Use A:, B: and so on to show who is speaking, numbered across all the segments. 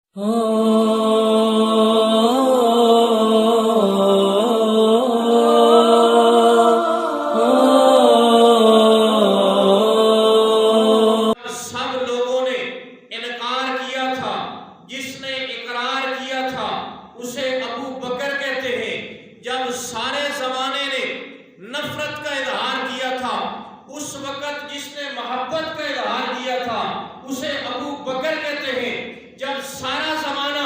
A: سب لوگوں نے انکار کیا تھا، جس نے اقرار کیا تھا اسے ابو بکر کہتے ہیں۔ جب سارے زمانے نے نفرت کا اظہار کیا تھا، اس وقت جس نے محبت کا اظہار کیا تھا اسے ابو بکر کہتے ہیں۔ جب سارا زمانہ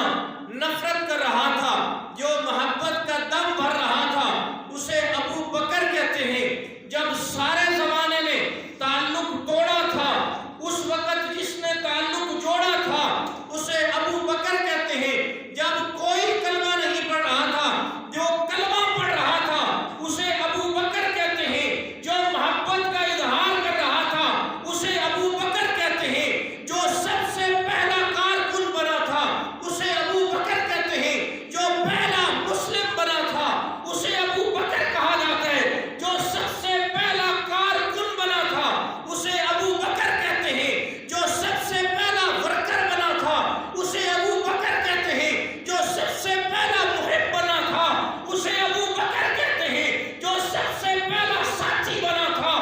A: نفرت کر رہا تھا، جو محبت کا دم بھر رہا تھا اسے ابو بکر کہتے ہیں۔ جب سارے زمانے نے تعلق توڑا تھا، اس وقت جس نے تعلق جوڑا تھا اسے ابو بکر کہتے ہیں۔ جب کوئی کلمہ نہیں پڑھ رہا تھا، جو کلمہ پڑھ رہا تھا اسے ابو بکر کہتے ہیں۔ جو محبت کا اظہار کر رہا تھا اسے ابو بکر کہتے ہیں۔ جو سب سے پہلا کارکن بنا تھا اسے ابو بکر کہتے ہیں۔ جو پہلا مسلم بنا تھا اسے ابو بکر کہا جاتا ہے۔ جو سب سے پہلا کارکن بنا تھا اسے ابو بکر کہتے ہیں۔ جو سب سے پہلا ورکر بنا تھا اسے ابو بکر کہتے ہیں۔ جو سب سے پہلا محب بنا تھا اسے ابو بکر کہتے ہیں۔ جو سب سے پہلا ساتھی بنا تھا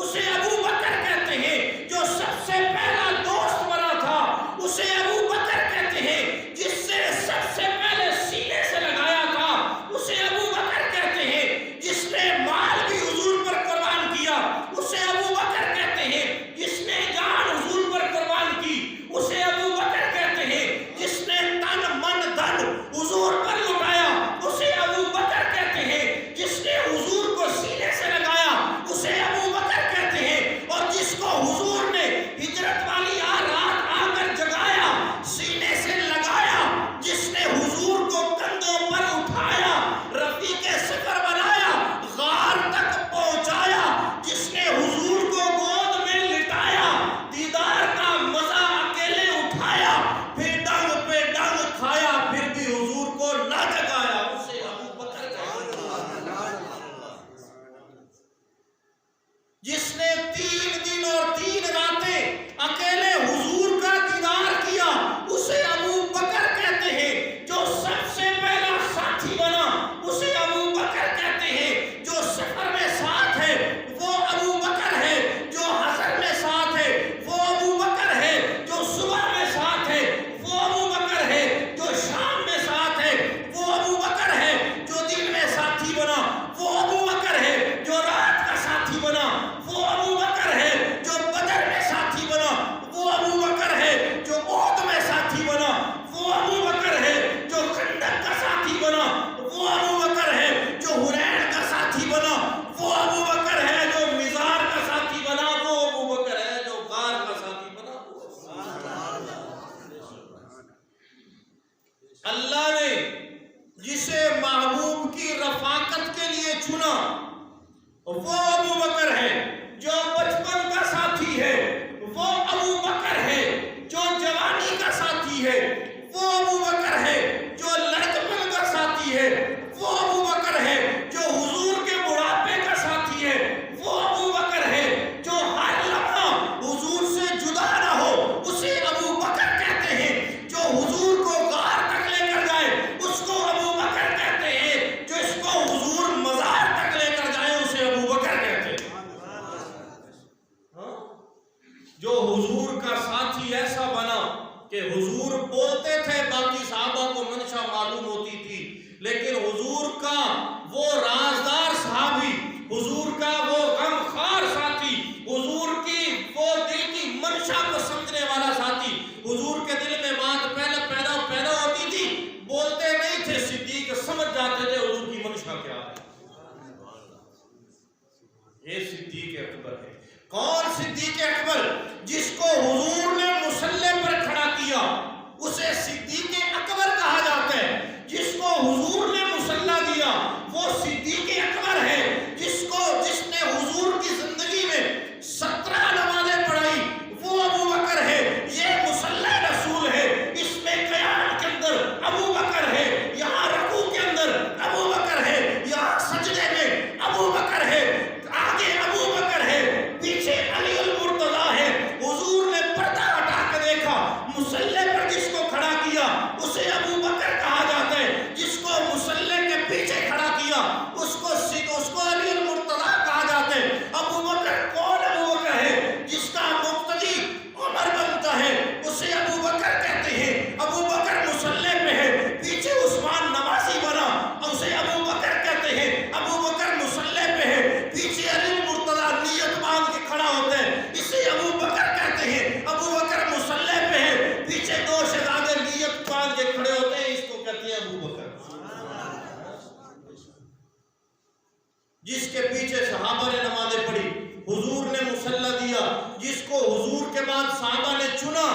A: اسے ابو بکر کہتے ہیں۔ جو سب سے پہلا دوست بنا تھا اسے ابو بکر کہتے ہیں۔ جس سے سب سے پہلے سینے سے لگایا تھا اسے ابو بکر کہتے ہیں۔ جس نے مال بھی حضور پر قربان کیا اسے ابو بکر کہتے ہیں۔ جس نے جان حضور پر قربان کی اسے ابو بکر کہتے ہیں۔ جس نے تن من دھن حضور پر لٹایا اسے ابو بکر کہتے ہیں۔ جس نے حضور کو سینے سے لگایا اسے ابو بکر کہتے ہیں۔ اور جس کو حضور نے ہجرت والی رات آ کر جگایا، سینے سے لگایا، جس نے حضور کو کندھوں پر اٹھایا، رفیق سفر بنایا، غار تک پہنچایا، جس نے حضور کو گود میں لٹایا، دیدار کا مزہ اکیلے اٹھایا، پھر ڈنگ پہ ڈنگ کھایا، پھر بھی حضور کو نہ جگایا، اسے ابو بکر کہتے ہیں۔ جس نے 3 دن اور 3 راتیں اکیلے حضور کا دیدار کیا اسے ابو بکر کہتے ہیں۔ جو سب سے پہلا ساتھی بنا اسے ابو بکر کہتے ہیں۔ جو سفر میں ساتھ ہے وہ ابو بکر ہے۔ جو حضر میں ساتھ ہے وہ ابو بکر ہے۔ جو صبح میں ساتھ ہے وہ ابو بکر ہے۔ جو شام میں ساتھ ہے وہ ابو بکر ہے۔ جو دن میں ساتھی بنا وہ ابو بکر ہے۔ جو رات کا ساتھی بنا وہ ابو بکر ہے۔ جو بدر میں ساتھی بنا وہ ابو بکر ہے۔ جو احد میں ساتھی بنا وہ ابو بکر ہے۔ جو خندق کا ساتھی بنا وہ ابو بکر ہے۔ جو حنین کا ساتھی بنا وہ ابو بکر ہے۔ جو مزار کا ساتھی بنا وہ ابو بکر ہے۔ جو غار کا ساتھی بنا وہ اللہ نے جسے محبوب کی رفاقت کے لیے چنا وہ ابو بکر ہے۔ جو بچپن کا ساتھی ہے وہ ابو بکر ہے۔ جو جوانی کا ساتھی ہے وہ ابو بکر ہے۔ جو لڑکپن کا ساتھی ہے وہ ابو بکر ہے۔ جو حضور کے بڑھاپے کا ساتھی ہے وہ ابو بکر ہے۔ جو ہر لمحہ حضور سے جدا نہ ہو اسے ابو بکر کہتے ہیں۔ جو حضور کو غار تک لے کر جائے اس کو ابو بکر کہتے ہیں۔ جو اس کو حضور مزار تک لے کر جائے اسے ابو بکر کہتے ہیں۔ جو حضور کا ساتھی ایسا بنا کہ حضور بولتے تھے، باقی صحابہ کو منشا معلوم ہوتی تھی، لیکن حضور کا وہ رازدار صحابی، حضور کا وہ غمخوار ساتھی، حضور کی وہ دل کی منشا کو سمجھنے والا ساتھی، حضور کے دل میں بات پیدا ہوتی تھی، بولتے نہیں تھے، صدیق سمجھ جاتے تھے حضور کی منشا کیا ہے۔ یہ صدیق اکبر ہے۔ کون صدیق اکبر؟ جس کو حضور نے مصلی پر کھڑا کیا اسے صدیق اکبر کہا جاتا ہے۔ جس کو حضور نے مصلی دیا جس کے پیچھے صحابہ نے نمازیں پڑھی، حضور نے مصلی دیا، جس کو حضور کے بعد صحابہ نے چنا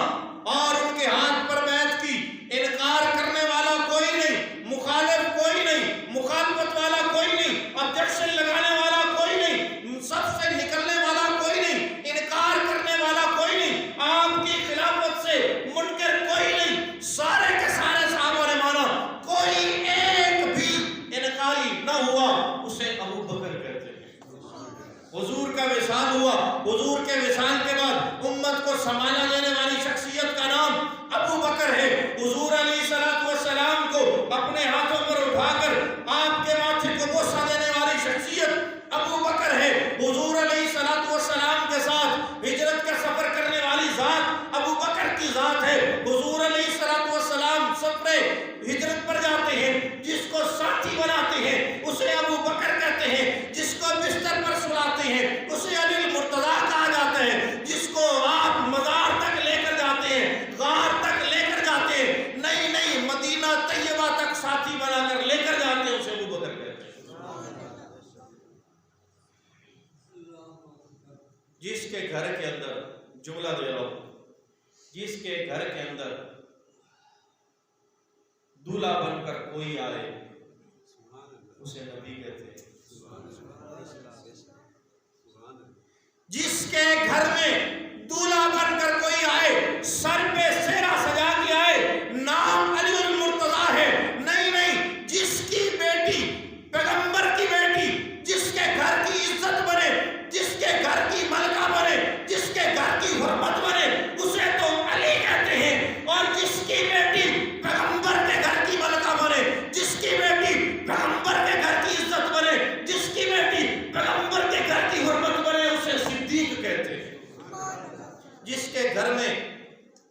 A: اور ان کے ہاتھ پر بیعت کی۔ انکار کرنے والا کوئی نہیں، مخالف کوئی نہیں، مخالفت والا کوئی نہیں، آبجیکشن لگانے والا کوئی نہیں، سب سے نکلنے والا کوئی نہیں، انکار کرنے والا کوئی نہیں، آپ کی خلافت سے منکر کوئی نہیں، سارے کے سارے صحابہ نے مانا، کوئی ایک بھی انکاری نہ ہوا، اسے ابو بکر کہتے ہیں۔ حضور کا وصال ہوا، حضور کے وصال کے بعد امت کو سنبھالا دینے والی شخصیت کا نام ابو بکر ہے۔ حضور علیہ السلام کو اپنے ہاتھوں پر اٹھا کر آپ کے ماتھے کو بوسہ دینے والی شخصیت ابو بکر ہے۔ حضور علیہ السلام کے ساتھ ہجرت کا سفر کرنے والی ذات ابو بکر کی ذات ہے۔ حضور علیہ السلام سفر ہجرت پر جاتے ہیں، جس کو ساتھی بناتے ہیں اسے ابو بکر کہتے ہیں، جس کو بستر پر سلاتے ہیں اسے علی المرتضیٰ کہا جاتا ہے، جس کو آپ مزار تک لے کر جاتے ہیں، غار تک لے کر جاتے ہیں، نہیں مدینہ طیبہ تک ساتھی بنا کر لے کر جاتے ہیں، اسے ابو بکر کہتے ہیں۔ جس کے گھر کے اندر، جملہ دے رہا ہوں، جس کے گھر کے اندر دولہا بن کر کوئی آئے اسے نبی کہتے ہیں۔ جس کے گھر میں دولہا بن کر کوئی آئے، سر پہ سہرا سجا کے آئے، نام علی المرتضیٰ ہے، نہیں، جس کی بیٹی پیغمبر کی بیٹی جس کے گھر کی عزت بنے، جس کے گھر کی ملکہ بنے، جس کے گھر کی حرمت بنے، اسے تو علی کہتے ہیں۔ اور جس کی بیٹی پیغمبر کے گھر کی ملکہ بنے، جس کی بیٹی پیغمبر کے گھر کی عزت بنے، جس کی بیٹی پیغمبر کے گھر کی حرمت بنے، اسے صدیق کہتے ہیں۔ جس کے گھر میں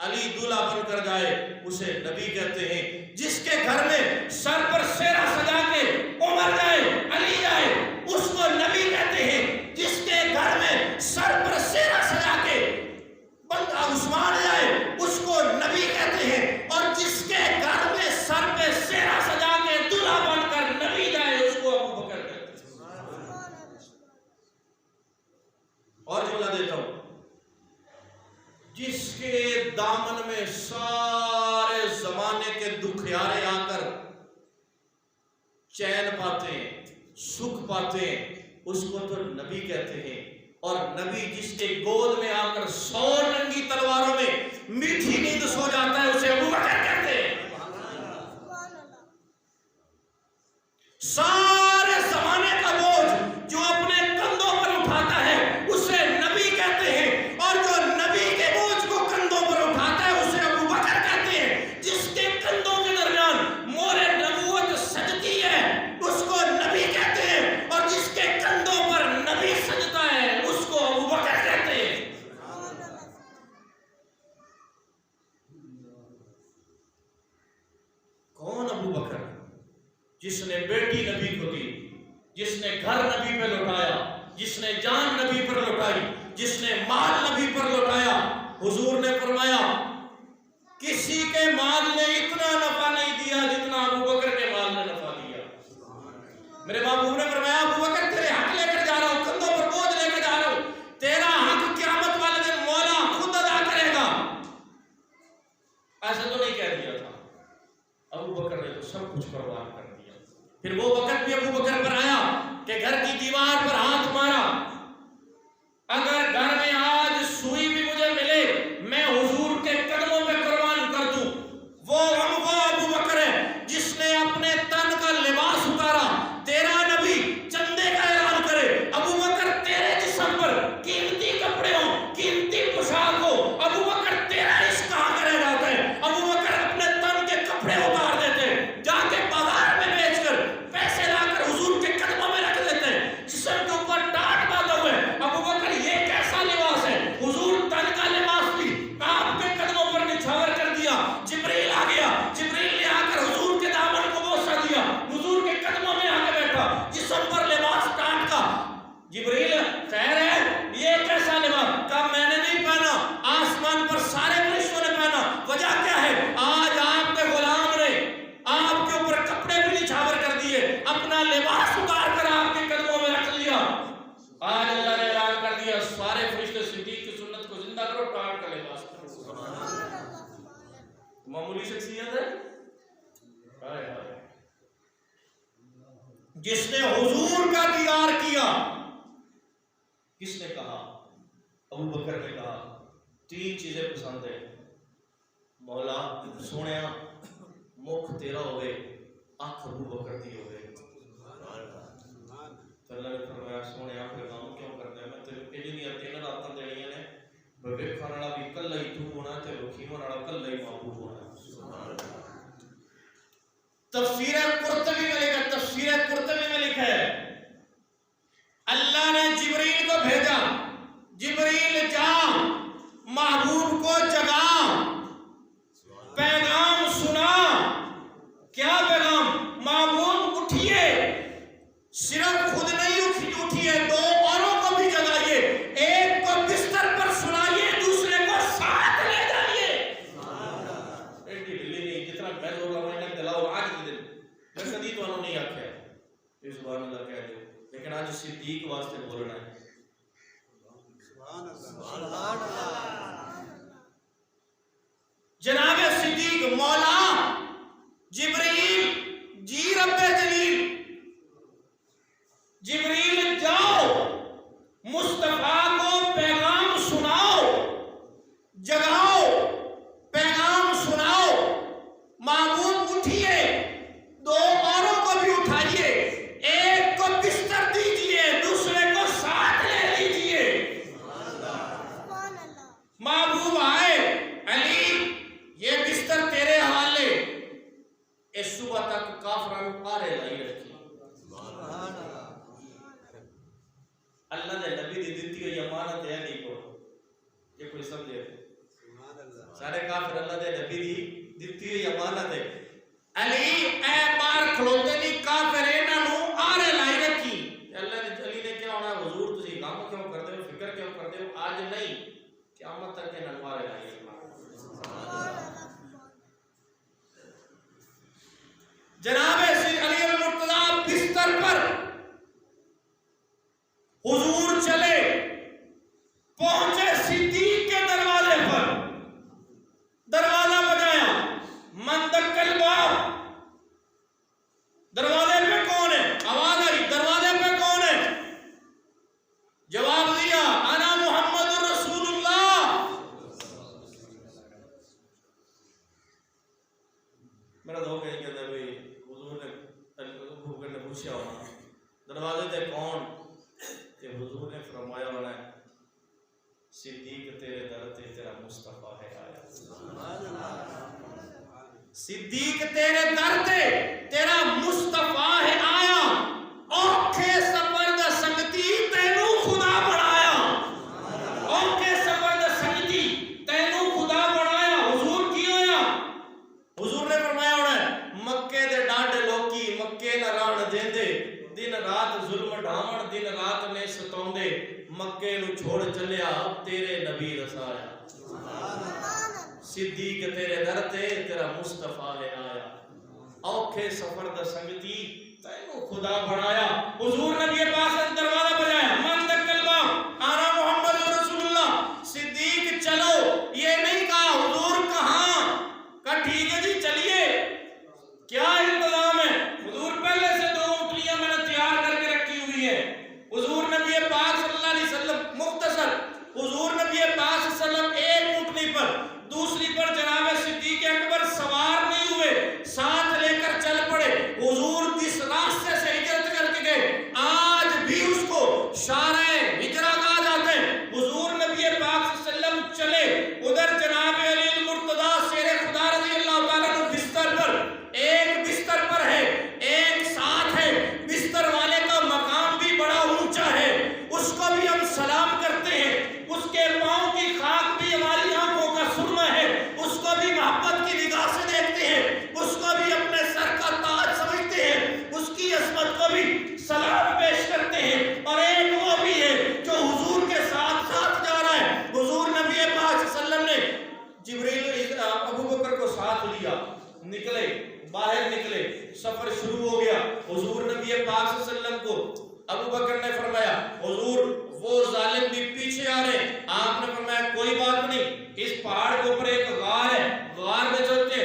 A: علی دولہا بن کر جائے اسے نبی کہتے ہیں۔ جس کے گھر میں سر پر سہرا سجا کے عمر جائے، علی جائے، اس کو نبی کہتے ہیں۔ جس کے گھر میں سر پر سہرا سجا کے بندہ عثمان جائے اس کو نبی کہتے ہیں، اور جس کے گھر میں سر پہ سہرا سجا کے دولہا بن کر نبی جائے اس کو ابو بکر کہتے ہیں۔ اور جملہ دیتا ہوں، جس کے دامن میں سارے زمانے کے دکھیارے آ کر چین پاتے ہیں، سکھ پاتے ہیں، اس کو تو نبی کہتے ہیں۔ اور نبی جس کے گود میں آ کر 100 ننگی تلواروں میں میٹھی نیند سو جاتا ہے اسے ابو بکر کہتے ہیں۔ سارے زمانے کا بوجھ جو اپنے کندھوں پر اٹھاتا ہے اسے نبی کہتے ہیں، اور جو نبی کے بوجھ کو کندھوں پر اٹھاتا ہے اسے ابو بکر کہتے ہیں۔ جس کے کندھوں کے درمیان مور نبوت سجتی ہے اس کو نبی کہتے ہیں، اور جس کے کندھوں پر نبی سجتا ہے اس کو ابو بکر کہتے ہیں۔ کون ابو بکر؟ جس نے بیٹی نبی کو دی، جس نے گھر نبی پہ لوٹایا، جس نے جان نبی پر لوٹائی، جس نے مال نبی پر لوٹایا۔ حضور نے فرمایا کسی کے مال نے اتنا نفع نہیں دیا جتنا ابو بکر کے مال نے نفع دیا۔ میرے محبوب نے فرمایا ابو بکر تیرے حق لے کر جا رہا ہوں، کندھوں پر بوجھ لے کر جا رہا ہوں، تیرا حق قیامت والے دن مولا خود ادا کرے گا۔ ایسا تو نہیں کہہ دیا تھا، ابو بکر نے تو سب کچھ قربان کر دیا۔ پھر وہ وقت بھی ابو بکر پر آیا کہ گھر کی دیوار پر ہاتھ مارا، اگر گھر میں آج سوئی بھی مجھے ملے میں حضور کے قدموں پہ قربان کر دوں۔ وہ ابو بکر ہے جس نے اپنے تن کا لباس اتارا، تیرا نبی چندے کا اعلان کرے، ابو بکر تیرے جسم پر قیمتی کپڑے ہوں، قیمتی پوشاک ہو، ابو بکر تیرا رزق کہاں کرے جاتا ہے؟ ابو بکر اپنے تن کے کپڑے اتار دیتے، جا کے بازار میں بیچ کر پیسے لا کر حضور کے قدموں میں رکھ دیتے، جسم کے اوپر ٹاٹ باندھے ہوئے۔ ابو بکر یہ کیسے شخصیت ہے؟ جس نے حضور کا دیدار کیا. کس نے کہا؟ ابو بکر نے کہا 3 چیزیں پسند ہے. مولا سونے مکھ تیرا ہوئے, آنکھ ابو بکر دی ہوئے. اللہ نے فرمایا سونے پھر کام کیوں کرتے ہیں؟ میں تیرے پہلی نہیں 3 راتاں دینیاں نے, ویکھن والا بھی کلا ہی تو ہونا تے وکھیون والا کلا ہی محبوب ہونا. تفسیر قرطبی میں لکھا ہے اللہ نے جبریل کو بھیجا, جبریل جا محبوب کو جگا, پیغام سنا. کیا پیغام؟ محبوب اٹھیے, صرف خود نہیں اٹھیے, 2 اوروں کو بھی جگائیے, ایک کو بستر پر سنائیے, دوسرے کو ساتھ لے جائیے. ایڈی ڈلی نہیں جتنا میں زور لگا میں دلاؤ آج کی دن میں کدی تو انہوں نہیں آکھیا یہ سبحان اللہ کہہ دو, لیکن آج صدیق واسطے بولنا ہے. سبحان اللہ. جناب صدیق مولا جبریل جی رب جلیل, جبریل جاؤ مصطفیٰ کو پیغام سناؤ, جگاؤ, پیغام سناؤ. محبوب اٹھیے, 2 اوروں کو بھی اٹھائیے, ایک کو بستر دیجئے, دوسرے کو ساتھ لے لیجئے. محبوب آئے, علی یہ بستر تیرے حوالے. اس صبح تک کافران پارے لائی رکھی. اللہ نے نبی دی دیتی ہوئی امانت ہے نہیں کو, یہ کوئی سمجھے؟ سارے کافر اللہ نے نبی دی دیتی ہوئی امانت ہے. علی اے بار کھلوتے نہیں کافر انہوں آرے لائی رکھی. اللہ نے علی نے کیا ہونا, حضور تسی کام کیوں کرتے ہو, فکر کیوں کرتے ہو؟ آج نہیں قیامت تک کے ننوارے لائی رکھی. جناب علی المرتضیٰ بستر پر حضور چلے, پہنچے صدیق کے دروازے پر, دروازہ بجایا, من دکل باب, دروازے پہ کون ہے؟ آواز آئی دروازے پہ کون ہے؟ جواب دیا انا محمد رسول اللہ. میرا دو کہیں کہتا ہے بھئی حضور نے پوچھا ہونا دروازے تے کون, کہ حضور نے فرمایا ہونا ہے صدیق تیرے در تے تیرا مصطفیٰ ہے آیا. صدیق تیرے در تے تیرا مصطفیٰ ہے آیا, اوکھے سفر دا سنگتی تینوں خدا بنایا, اوکھے سفر دا سنگتی تینوں خدا بنایا. حضور کی ہویا؟ حضور نے فرمایا ہونا ہے مکے دے ڈاڈے لوکی مکے نہ ران دین دے, دن رات ظلم ڈھامن, دن رات نے ستون دے, مکے نو چھوڑ چلیا اب تیرے نبی رسایا. صدیق تیرے در تے تیرا مصطفیٰ ہے آیا, اوکھے سفر دا سنگتی تینوں خدا بنایا. حضور نبی پاک نے دروازہ بجایا, من دکل باب انا محمد رسول اللہ. صدیق چلو, یہ نہیں کہا حضور کہاں, کہا ٹھیک ہے جی چلیے. کیا انتظام ہے؟ حضور پہلے سے 2 اٹھلیاں میں نے تیار کر کے رکھی ہوئی ہے. حضور نبی پاک صلی اللہ علیہ وسلم مختصر, حضور نبی پاک صلی اللہ علیہ وسلم ایک اٹھلی پر, دوسری پر جناب صدیق اکبر سوار نہیں ہوئے, ساتھ لے کر چل پڑے. حضور جس راستے سے ہجرت کر کے گئے آج بھی اس کو شارع ہجرہ کہا جاتا ہے. حضور نبی پاک صلی اللہ علیہ وسلم چلے, ادھر جناب علی المرتضیٰ شیر خدا رضی اللہ تعالیٰ عنہ بستر پر, ایک بستر پر ہے ایک ساتھ ہے. بستر والے کا مقام بھی بڑا اونچا ہے, اس کو بھی ہم سلام کرتے ہیں, اس کے پاؤں کی خاک بھی ہماری آنکھوں کا سرمہ ہے, اس کو بھی محبت کی نگاہ سے دیکھتے ہیں, اس کو بھی اپنے سر کا تاج سمجھتے ہیں, اس کی عظمت کو بھی سلام پیش کرتے ہیں. اور ایک وہ بھی ہے جو حضور کے ساتھ ساتھ جا رہا ہے. حضور نبی پاک صلی اللہ علیہ وسلم نے جبریل ابو بکر کو ساتھ لیا, نکلے, باہر نکلے, سفر شروع ہو گیا. حضور نبی پاک صلی اللہ علیہ وسلم کو ابو بکر نے فرمایا حضور وہ ظالم بھی پیچھے آ رہے. آپ نے فرمایا کوئی بات نہیں, اس پہاڑ کے اوپر ایک غار ہے, غار میں چلتے.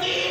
A: 3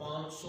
A: 500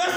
A: 10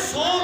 A: 100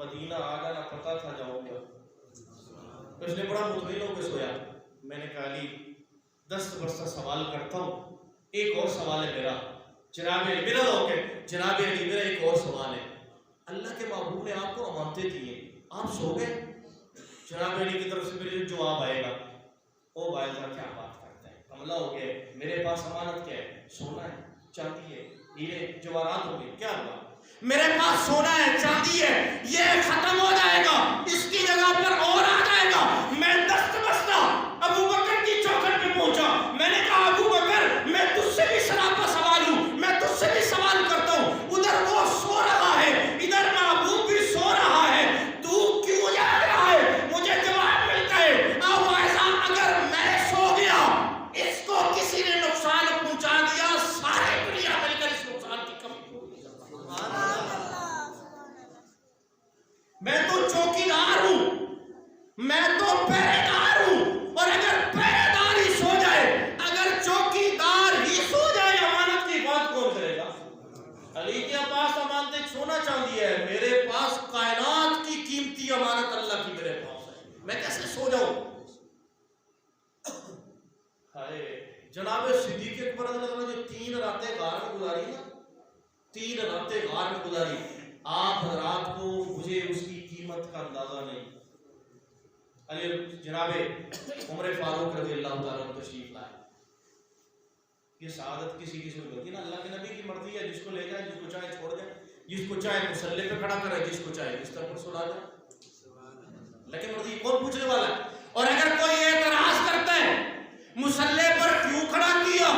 A: مدینہ آ جانا پتا تھا جاؤں گا. تو اس نے بڑا مطمئن ہو کے سویا. میں نے کہا علی 10 برس سوال کرتا ہوں, ایک اور سوال ہے میرا. جناب علی میرا ہو کے جناب علی میرا ایک اور سوال ہے. اللہ کے محبوب نے آپ کو امانتیں دی ہیں, آپ سو گئے. جناب علی کی طرف سے میرے جواب آئے گا, او بھائی صاحب کیا بات کرتا ہے, حملہ ہو گیا, میرے پاس امانت کیا ہے, سونا ہے, چاندی ہے, ہیرے جواہرات ہو گئے, کیا ہوا؟ میرے پاس سونا ہے, چاندی ہے, یہ ختم ہو جائے گا, اس کی جگہ پر اور آ جائے گا. میں دست بستہ ابو بکر کی چوکھٹ پہ پہنچا. میں نے کہا ابو بکر میں تجھ سے بھی سراپا سوال ہوں, میں تجھ سے بھی سوال کرتا ہوں. ادھر وہ سو رہا ہے, ادھر محبوب بھی سو رہا ہے, تو کیوں جا رہا ہے؟ مجھے جواب ملتا ہے, اب ایسا اگر میں سو گیا, اس کو کسی نے نقصان پہنچا دیا, سارے دنیا مل کر اس نقصان کی کمی پوری کرے. میں تو چوکیدار ہوں, میں تو پہرے دار ہوں, اور اگر پہرے دار ہی سو جائے, اگر چوکیدار ہی سو جائے, امانت کی بات کون کرے گا؟ علی کے پاس امانتیں سونا چاندی ہے, میرے پاس کائنات کی قیمتی امانت اللہ کی میرے پاس ہے, میں کیسے سو جاؤں؟ جناب صدیق اکبر رضی اللہ عنہ جو 3 راتیں غار میں گزاری نا, 3 راتیں غار میں گزاری, آپ حضرات کو مجھے اس کی قیمت کا اندازہ نہیں. علی جناب عمر فاروق رضی اللہ تعالیٰ عنہ تشریف لائے. یہ سعادت کسی کی ضرورت ہے نا, اللہ کے نبی کی مرضی ہے, جس کو لے جائے, جس کو چاہے چھوڑ دے, جس کو چاہے مصلی پہ کھڑا کرے, جس کو چاہے بستر پر سلا دے. لیکن مرضی کون پوچھنے والا ہے؟ اور اگر کوئی اعتراض کرتا ہے مصلی پر کیوں کھڑا کیا,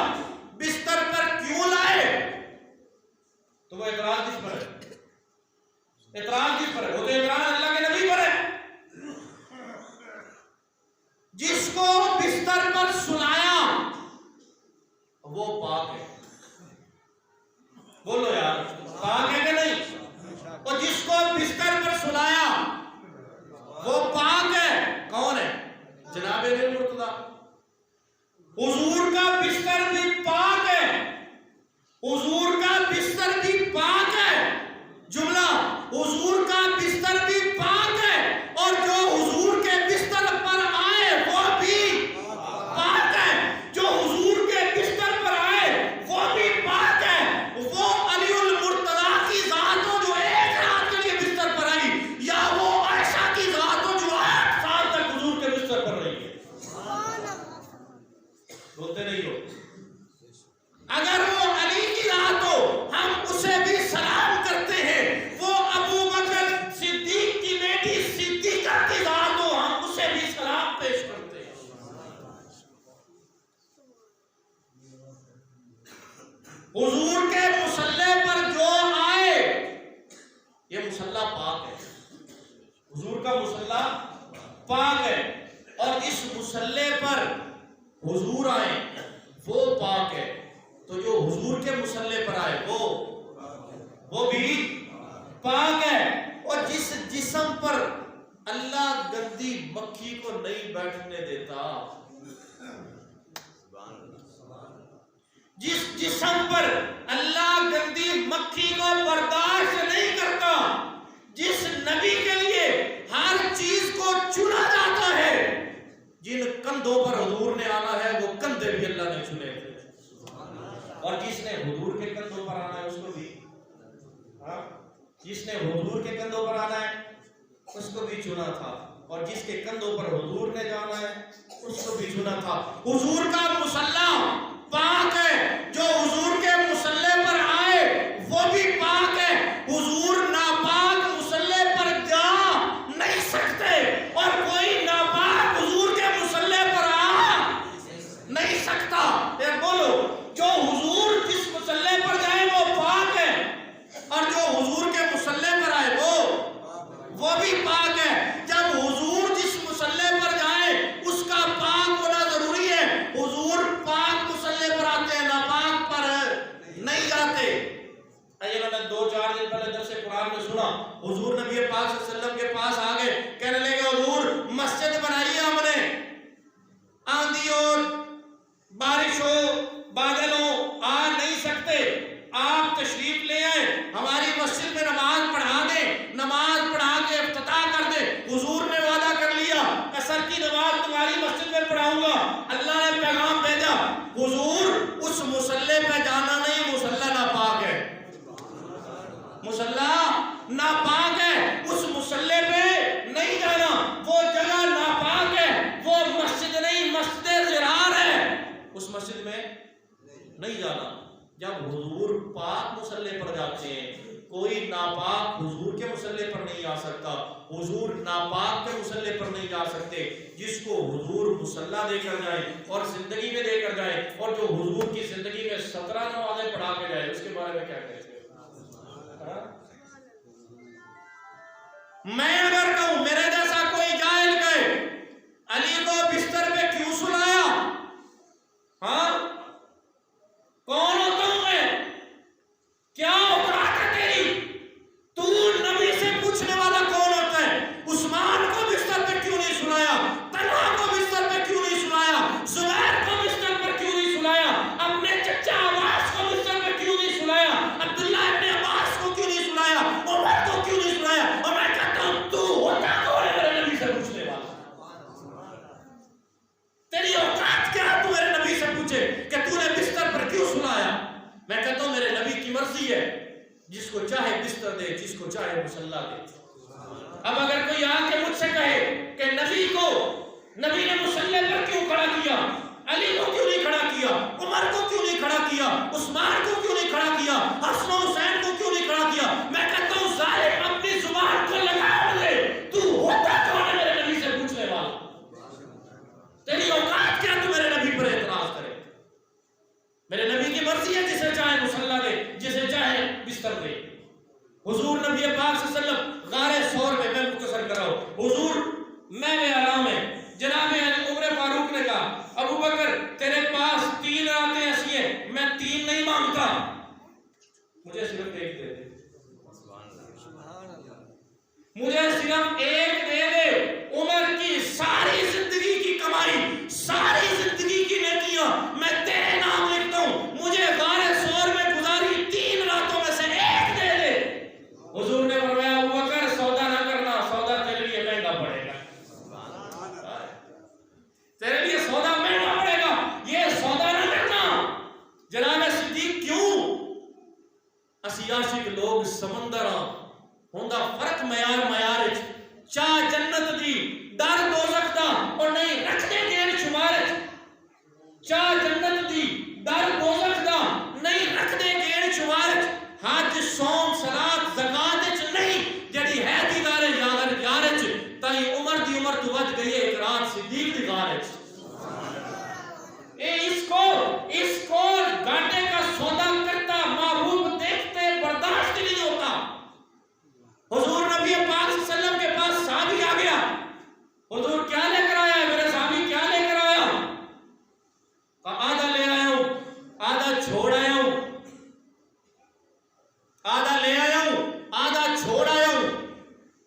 A: بستر پر کیوں لائے, تو وہ اعتراض کس پر ہے؟ اعتراض کس پر ہے؟ وہ تو اعتراض اللہ کے نبی پر ہے. جس کو بستر پر سلایا وہ پاک ہے, بولو یار پاک ہے کہ نہیں؟ اور جس کو بستر پر سلایا وہ پاک ہے, کون ہے؟ جناب مرتضیٰ. حضور کا بستر بھی پاک ہے, حضور کا بستر بھی پاک ہے, جملہ حضور کا بستر بھی پاک ہے, اور جو حضور کے بستر پر آئے وہ بھی پاک ہے, جو حضور کے بستر پر آئے وہ بھی پاک ہے. وہ علی المرتضیٰ کی ذات ہو جو 1 رات کے لیے بستر پر آئی, یا وہ عائشہ کی ذات ہو جو 8 سال تک حضور کے بستر پر رہی ہے. بولتے نہیں ہو؟ اگر وہ علی کی ذات ہو ہم اسے بھی سلام کرتے ہیں, وہ ابو بکر صدیق کی بیٹی صدیقہ کی ذات ہو ہم اسے بھی سلام پیش کرتے ہیں. حضور کے مصلی پر جو آئے, یہ مصلی پاک ہے, حضور کا مصلی پاک ہے, اور اس مصلی پر حضور آئے وہ پاک ہے. تو جو حضور کے مصلی پر آئے وہ بھی پاک ہے. اور جس جسم پر اللہ گندی مکھی کو نہیں بیٹھنے دیتا, جس جسم پر اللہ گندی مکھی کو برداشت نہیں کرتا, جس نبی کے لیے ہر چیز کو چنا جاتا ہے, جن کندھوں پر حضور نے آنا ہے وہ کندھے بھی اللہ نے چنے تھے, اور جس نے حضور کے کندھوں پر آنا ہے اس کو بھی, جس نے حضور کے کندھوں پر آنا ہے اس کو بھی چنا تھا, اور جس کے کندھوں پر حضور نے جانا ہے اس کو بھی چنا تھا. حضور کا مصلی پاک ہے, جو حضور کے مصلی پر آئے وہ بھی پاک ہے. حضور ناپاک مصلی پر جا نہیں سکتے, اور کوئی ناپاک حضور کے مصلی پر آ نہیں سکتا. بولو, جو حضور جس مصلی پر جائے وہ پاک ہے, اور جو حضور کے مصلی پر آئے وہ بھی پاک ہے. جب حضور جس مصلی پر جائے اس کا پاک ہونا ضروری ہے. حضور پاک مصلی پر آتے ہیں, ناپاک پر نہیں جاتے. انہوں نے 2-4 دن پہلے درس قرآن میں سنا, حضور نبی پاک صلی اللہ علیہ وسلم کے پاس آگے کہنے لگے حضور مسجد بنائی ہے ہم نے, آندھی ہو بارش ہو بادل ہو آ نہیں سکتے, آپ تشریف لے آئے, ہماری مسجد میں نماز پڑھا دیں. نماز پڑھا کے ناپاک حضور کے مصلی پر نہیں آ سکتا، حضور ناپاک کے مصلی پر نہیں جا سکتے۔ جس کو حضور مصلی دے کر جائے اور زندگی میں دے کر جائے، اور جو حضور کی زندگی میں 17 نمازیں پڑھا کے جائے، اس کے بارے میں کیا کہیں گے؟ میں اگر کہوں میرے جیسا کوئی جاہل کہے علی کو بستر پہ کیوں سلایا، ہاں کون ہوتا ہوں میں، کیا اوقات ہے تیری، تو نبی سے پوچھنے والا کون ہوتا ہے؟ عثمان کو بستر پہ کیوں نہیں سلایا، طلحہ کو بستر پہ کیوں نہیں سلایا، زبیر کو بستر پر کیوں نہیں سلایا، اپنے چچا عباس کو بستر پہ کیوں نہیں سلایا، عبداللہ ابن عباس کو کیوں نہیں سلایا، عمر کو کیوں نہیں سلایا؟ اور میں کہتا ہوں تو ہوتا کون ہے میرے نبی سے پوچھنے والا؟ تیری اوقات کیا ہے تو میرے نبی سے پوچھے کہ تو نے بستر پر کیوں سلایا؟ میں کہتا ہوں میرے نبی کی مرضی ہے، جس کو چاہے بستر دے، جس کو چاہے مصلی دے۔ اب اگر کوئی آ کے مجھ سے کہے کہ نبی نے مصلی پر کیوں کھڑا کیا، علی کو کیوں نہیں کھڑا کیا، عمر کو کیوں نہیں کھڑا کیا، عثمان کو کیوں نہیں کھڑا کیا، حسن و حسین کو کیوں نہیں کھڑا کیا، میں کہتا ہوں ظالم اپنی زبان کو لگا دے، تو ہوتا کون ہے میرے نبی سے پوچھنے والا؟ تیری اوقات کیا تو میرے نبی پر اعتراض کرے؟ میرے نبی کی مرضی ہے، جسے چاہے مصلی دے، جسے چاہے بستر دے۔ حضور نبی پاک صلی اللہ علیہ وسلم غار ثور میں مختصر کر رہا ہوں، حضور میں آرام ہے، جناب عمر فاروق نے کہا ابو بکر تیرے پاس 3 راتیں ایسی ہیں، میں 3 نہیں مانگتا، مجھے صرف 1 دے دے، مجھے صرف 1 دے دے۔ عمر کی ساری زندگی کی کمائی، ساری زندگی کی نیکیاں میں تیرے نام لکھتا ہوں، مجھے غار ثور میں گزاری 3 راتوں میں سے 1 دے دے۔ حضور نے فرمایا ابو بکر سودا نہ کرنا، سودا تیرے لیے مہنگا پڑے گا، تیرے لیے سودا مہنگا پڑے گا، یہ سودا نہ کرنا۔ جناب صدیق کیوں؟ اسی عاشق لوگ سمندر ہوندا فرق معیار چاہ جنت دی ڈر دوزخ دا اور نہیں رکھتے گیڑ شمار، چاہ جنت دی ڈر دوزخ دا نہیں رکھتے گیڑ شمار، حج صوم صلاۃ زکات وچ نہیں، جڑی ہے دیدار یار وچ، تائی عمر دی عمر تو ود گئی ہے ایک رات صدیق دی غار وچ۔ اس کو گاٹے کا سودا کرتا محبوب دیکھتے برداشت نہیں ہوتا۔ حضور نبی پاک صلی اللہ علیہ وسلم کے پاس صحابی آ گیا، حضور کیا لے کر آیا ہے؟ میرے صحابی کیا لے کر آیا؟ آدھا لے آیا ہوں، آدھا چھوڑ آیا ہوں، آدھا لے آیا ہوں، آدھا چھوڑ آیا ہوں۔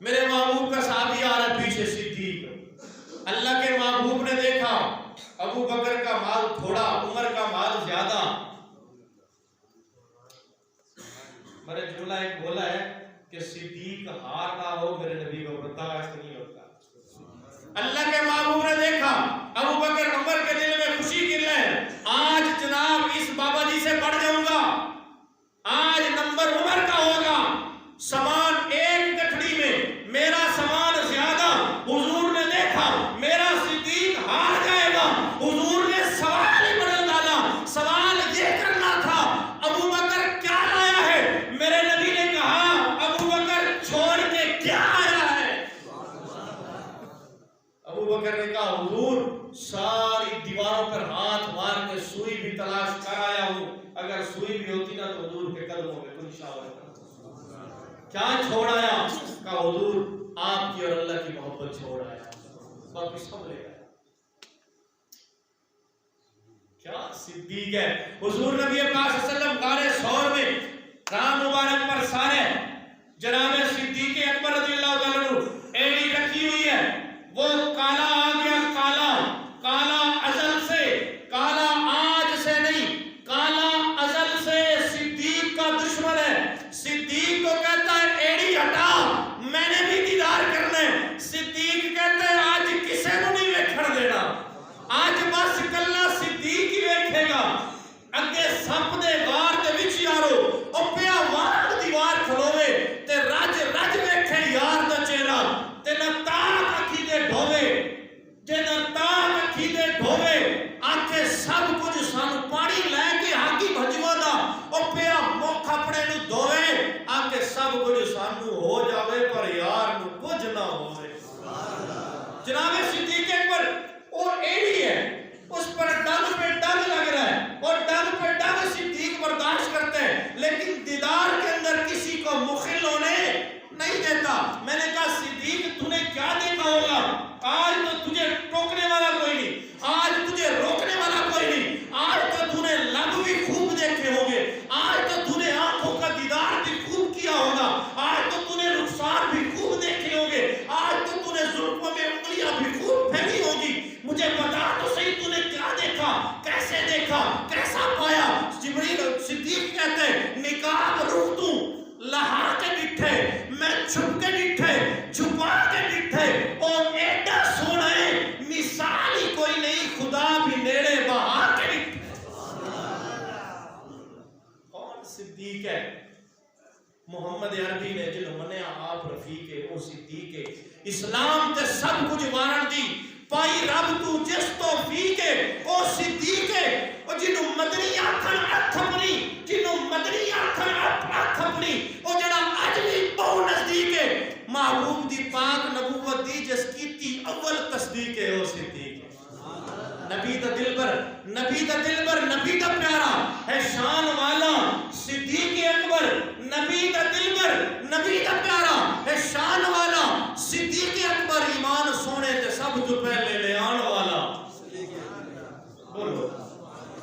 A: میرے محبوب کا صحابی آ رہا پیچھے صدیق۔ اللہ کے محبوب نے دیکھا ابو بکر کا مال تھوڑا، عمر کا مال زیادہ۔ میرے جملہ ایک بولا ہے کہ صدیق ہار نہ ہو میرے نبی کو برداشت نہیں ہوتا۔ اللہ کے محبوب نے دیکھا ابو بکر عمر کے دل میں خوشی گر رہے ہیں، آج جناب اس بابا جی سے بڑھ جاؤں گا، آج نمبر عمر کا ہوگا، سامان ایک گٹھڑی میں میرا سامان زیادہ۔ حضور نے دیکھا میرا صدیق ہار جائے گا، حضور نے سوال ہی بدل ڈالا۔ سوال یہ کرنا تھا ابو بکر کیا لایا ہے؟ میرے نبی نے کہا ابو بکر چھوڑ کے کیا آیا ہے؟ ابو بکر نے کہا حضور ساری دیواروں پر ہاتھ مار کے سوئی بھی تلاش کر آیا ہوں، اگر سوئی بھی ہوتی نا تو حضور کے قدموں میں کچھ شاور کیا چھوڑ آیا؟ کہا حضور آپ کی اور اللہ کی محبت چھوڑ آیا، باقی سب لے گیا۔ کیا صدیق ہے! حضور نبی پاک صلی اللہ علیہ وسلم غار ثور میں رام مبارک پر سارے جناب صدیق اکبر رضی اللہ تعالیٰ عنہ ایڑی رکھی ہوئی ہے، وہ کالا آ گیا، کالا ازل سے، کالا آج سے نہیں، کالا ازل سے صدیق کا دشمن ہے۔ صدیق کو کہتا ہے ایڑی ہٹا، میں نے بھی دیدار کرنا ہے۔ صدیق کہتا ہے آج کسے کو نہیں ویکھڑ دینا، آج بس کلا صدیق ہی ویکھے گا۔ اگے سپ دے غار دے وچ یارو او پیا وار دیوار کھلوے تے رج ویکھے یار جناب صدیق اکبر اور ایڑی ہے، اس پر ڈنگ پہ ڈنگ لگ رہا ہے اور ڈنگ پہ ڈنگ صدیق برداشت کرتے ہیں، لیکن دیدار کے اندر کسی کو مخل ہونے نہیں دیتا۔ میں نے کہا صدیق تو نے کیا دیکھا ہوگا؟ آج تو تجھے ٹوکنے والا کوئی نہیں، آج تجھے روکنے والا کوئی نہیں، آج تو نے لب بھی خوب دیکھے ہوں گے، آج تو نے آنکھوں کا دیدار بھی خوب کیا ہوگا، آج تو نے رخسار بھی خوب دیکھے ہوں گے، آج تو نے زلفوں میں انگلیاں بھی خوب پھیلی ہوگی، مجھے بتا تو صحیح تو نے کیا دیکھا، کیسے دیکھا، کیسا پایا؟ جبریل صدیق کہتے ہیں نقاب روح تو لہا کے ڈٹھے، میں چھپ کے ڈٹھے، چھپا کے ڈٹھے، اور ایڈا سونا ہے مثال ہی کوئی نہیں، خدا بھی نیڑے بہا کے ڈٹھے۔ کون صدیق ہے؟ محمد عربی نے جنہوں منیا آپ رفیق او صدیق اسلام تے سب کچھ وارن دی پائی رب تو جس توفیق او صدیق او جنہوں مدنی آکھن اکھ اپنی، جنہوں مدنی آکھن اکھ اپنی، او جڑا اج بھی بہو نزدیک ہے، محبوب دی پاک نبوت دی جس کیتی اول تصدیق ہے او صدیق۔ نبی دا دلبر، نبی دا دلبر، نبی دا پیارا ہے شان والا صدیق اکبر، نبی دا دلبر، نبی دا پیارا ہے شان والا صدیق اکبر، ایمان سونے تے سب جو پہلے لے آن والا، بولو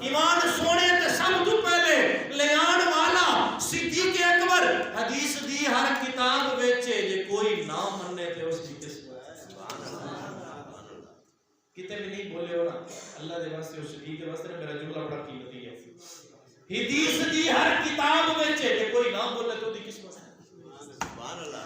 A: ایمان سونے تے سب جو پہلے لے آن والا صدیق اکبر۔ حدیث دی ہر کتاب ویچے جے کوئی نہ مننے تے اس کی قسمت، کتے بھی نہیں بولے ہو نا اللہ دے واسطے اور صدیق کے واسطے میرا جملہ بڑا قیمتی ہے۔ حدیث دی ہر کتاب ویچے جے کوئی نہ بولے تو دی قسمت ہے۔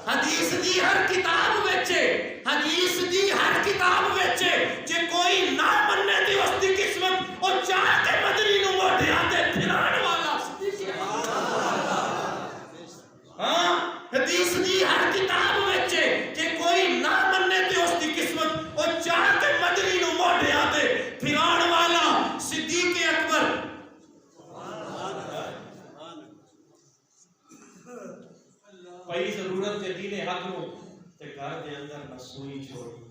A: حدیث دی ہر کتاب ویچے، حدیث دی ہر کتاب ویچے جے کوئی نہ مننے دی اس دی قسمت، اور چاہ کے مدنی نو موٹے آتے پھران والا صدیق۔ ہاں حدیث دی ہر کتاب ویچے جے کوئی نہ مننے دی اس دی قسمت، اور چاہ کے مدنی نو موٹے آتے پھران والا صدیق اکبر۔ پئی ضرورت تے دین حق نو تے گھر دے اندر نہ سوئی چھوڑی،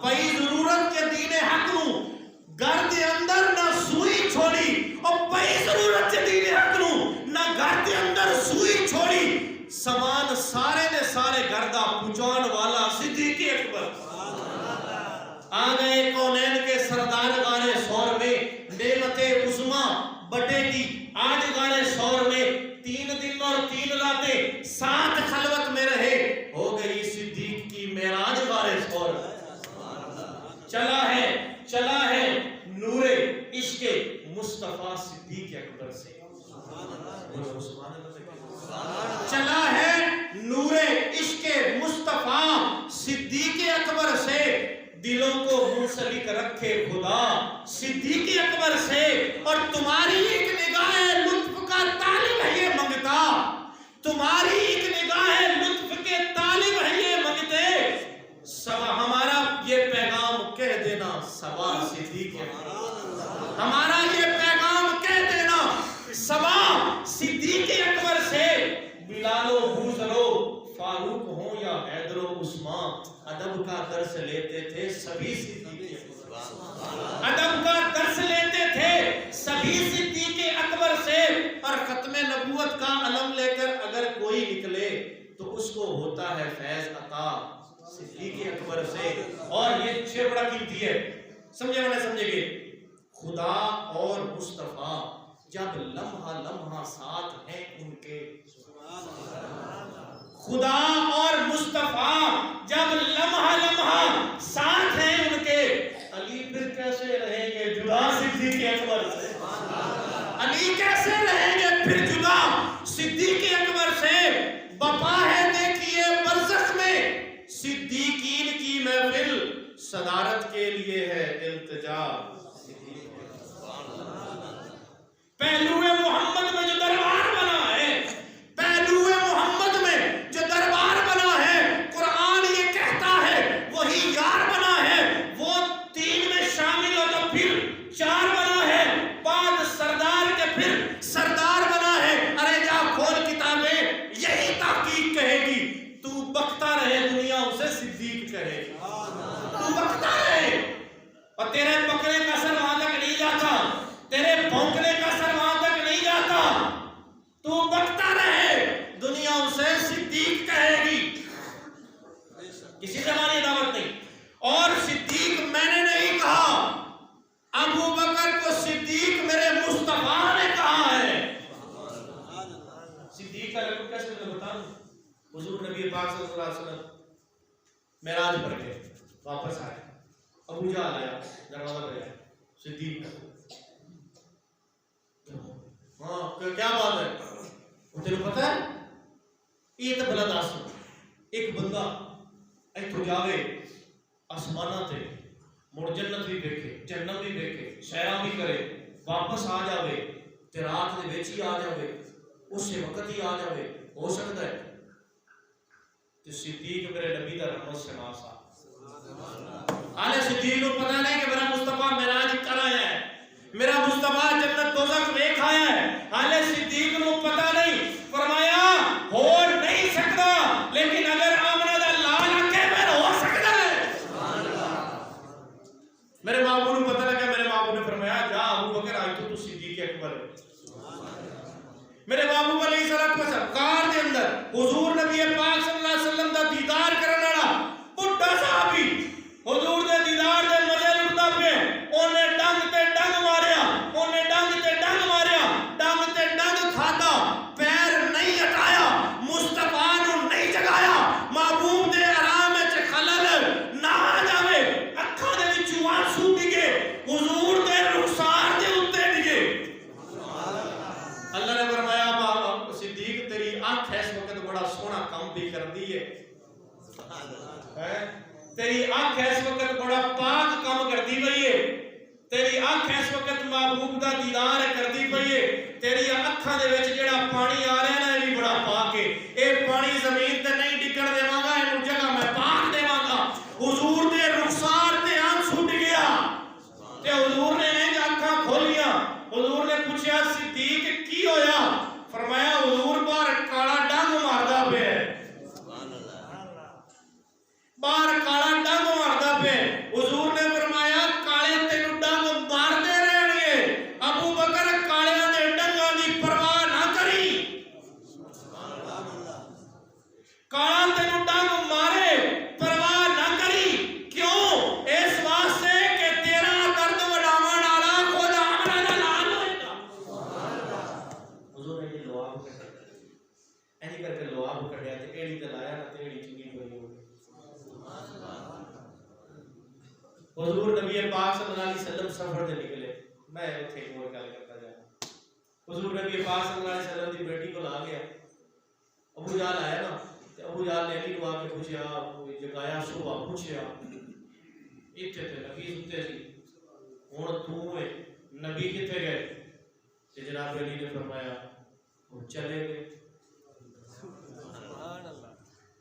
A: پئی ضرورت کے دین حق نو گھر دے اندر نہ سوئی چھوڑی، اور پئی ضرورت کے دین حق نو نہ گھر دے اندر سوئی چھوڑی، سامان سارے دے سارے گھر دا پہنچان والا صدیق اکبر۔ آ گئے کونین کے سردار غارِ سور میں، نعمت عظمیٰ بٹے گی آج غارِ سور میں، 3 دن اور 3 راتیں 7 خلوت میں رہے، ہو گئی صدیق کی معراج غارِ سور۔ چلا ہے نور عشق مصطفیٰ صدیق اکبر سے، چلا ہے نور عشق مصطفیٰ صدیق اکبر سے، دلوں کو منسلک رکھے خدا صدیق اکبر سے، اور تمہاری ایک نگاہ لطف کا طالب ہے یہ منگتا، تمہاری ایک نگاہ لطف کے طالب ہے یہ منگتے، ہمارا یہ پیغام کہہ دینا سبا صدیق اکبر، ہمارا یہ پیغام کہہ دینا سبا صدیق اکبر سے۔ بلال و بوذرو فاروق ہوں یا حیدر و عثمان، ادب کا درس لیتے تھے سبھی صدیق اکبر، ادب کا درس لیتے تھے سبھی صدیق اکبر سے، اور ختم نبوت کا علم لے کر اگر کوئی نکلے تو اس کو ہوتا ہے فیض عطا صدیق اکبر سے۔ اور یہ شعر بڑا قیمتی ہے، سمجھے میں نے سمجھے گے، خدا اور مصطفیٰ جب لمحہ لمحہ ساتھ ہیں ان کے، خدا اور مصطفیٰ جب لمحہ لمحہ ساتھ ہیں ان کے، علی پھر کیسے رہیں گے جدا صدیق اکبر سے، علی کیسے رہیں گے پھر جدا صدیق اکبر سے۔ بپا ہے دیکھیے برزخ میں صدیقین کی محفل، صدارت کے لیے ہے التجا، پہلو محمد میں جو دربار بنا ہے، پہلو محمد میں جو دربار بنا ہے، قرآن یہ کہتا ہے وہی یار بنا ہے، وہ 3 میں شامل ہو تو پھر 4 بنا ہے، بعد سردار کے پھر سردار بنا ہے۔ ارے جا کھول کتابیں، یہی تحقیق کہے گی، تو بکتا رہے دنیا اسے صدیق کہے گی۔ تیرے پکڑے کا اثر وہاں تک نہیں جاتا، تیرے بھونکنے کا اثر وہاں تک نہیں جاتا، تو بکتا رہے، دنیا اسے صدیق کہے گی، کسی زمانے دعوت نہیں۔ اور صدیق میں نے نہیں کہا، ابو بکر کو صدیق میرے مصطفیٰ نے کہا ہے۔ صدیق کا لقب کیسے میں بتا دوں؟ حضور نبی پاک صلی اللہ علیہ وسلم معراج پر گئے، واپس آئے، ابو جہل آیا، دروازہ پہ آیا، صدیق ہاں کیا بات ہے؟ تیرے پتہ ہے یہ تو بلا دس ایک بندہ ایتھوں جاوے آسمانہ تے مڑ جنت بھی دیکھے، جنت بھی دیکھے، سیرا بھی کرے، واپس آ جاوے تے رات دے وچ ہی آ جاوے، اسی وقت ہی آ جاوے، ہو سکتا ہے؟ تے صدیق میرے نبی دا رحمت سے ناسا، آلے صدیق کو پتہ نہیں کہ میرا مصطفیٰ معراج کر آیا ہے، میرا مصطفیٰ جنت دوزخ دیکھ آیا ہے، آلے صدیق کو پتہ نہیں، فرمایا ہو نہیں سکتا، لیکن اگر آمنہ دا لال آکے پھر ہو سکتا ہے۔ میرے مابو نے پتہ لگا، میرے مابو نے فرمایا جا ابو بکر آج تو صدیق اکبر ہے۔ میرے مابو علیہ السلام کار دے اندر حضور نبی پاک صلی اللہ علیہ وسلم دا دیدار کرنے والا بڈھا صحابی حضور دے دیدار دے مزے لٹدا پے، اونے ڈنگ تے ڈنگ ماریا، اونے ڈنگ تے ڈنگ ماریا، ڈنگ تے ڈنگ کھادا، پیر نہیں ہٹایا، مصطفیٰ نو نہیں جگایا، محبوب دے آرام وچ خلل نہ آ جاوے، اکھاں دے وچوں آنسو ڈگے، حضور دے رخسار دے اوتے ڈگے۔ اللہ نے فرمایا صدیق تیری آنکھ اس وقت بڑا سونا کام بھی کر دی ہے، تیری آنکھ اس وقت بڑا پاک کام کر دی پئی ہے، تیری آنکھ اس وقت محبوب دا دیدار کر دی پئی ہے، تیری اکھاں دے وچ جڑا پانی آ رہا ہے نا یہ بڑا پاک ہے، اے پانی زمین تے نہیں ڈگن دیواں گا، اینو جگہ میں پاک دیواں گا۔ حضور دے رخسار تے آنسو ڈگیا تے حضور نے انج اکھاں کھولیاں، حضور نے پوچھا صدیق کی ہویا؟ فرمایا حضور باہر کالا ڈنگ ماردا پیا ہے، باہر کالا ڈنگ ماردا پیا ہے۔ حضور نے فرمایا کالے تینوں ڈنگ ماردے رہن گے، ابو بکر کالیاں دے ڈنگاں دی پرواہ نہ کری، کالا تینوں ڈنگ مارے پرواہ نہ کری، کیوں؟ اس واسطے کہ تیرا درد وڈاون والا خود آمنہ دا لال ہوئے گا۔ حضور نے یہ لواب کٹیا، ایسے کر کے لواب کٹیا تے ایڑی تے لایا نہ تے ایڑی چنگی پئی ہو گئی۔ حضور نبی پاک صلی اللہ علیہ وسلم سفر تے نکلے، میں اتھے ایک اور گل کرتا جا، حضور نبی پاک صلی اللہ علیہ وسلم دی بیٹی کو لا گیا، ابو جہل آیا نا، ابو جہل نے علی کو آ کے پوچھا، جگایا صبح پوچھا، اتھے تے نبی ستے سی، ہن تو اے نبی کتے گئے؟ تے جناب علی نے فرمایا وہ چلے گئے۔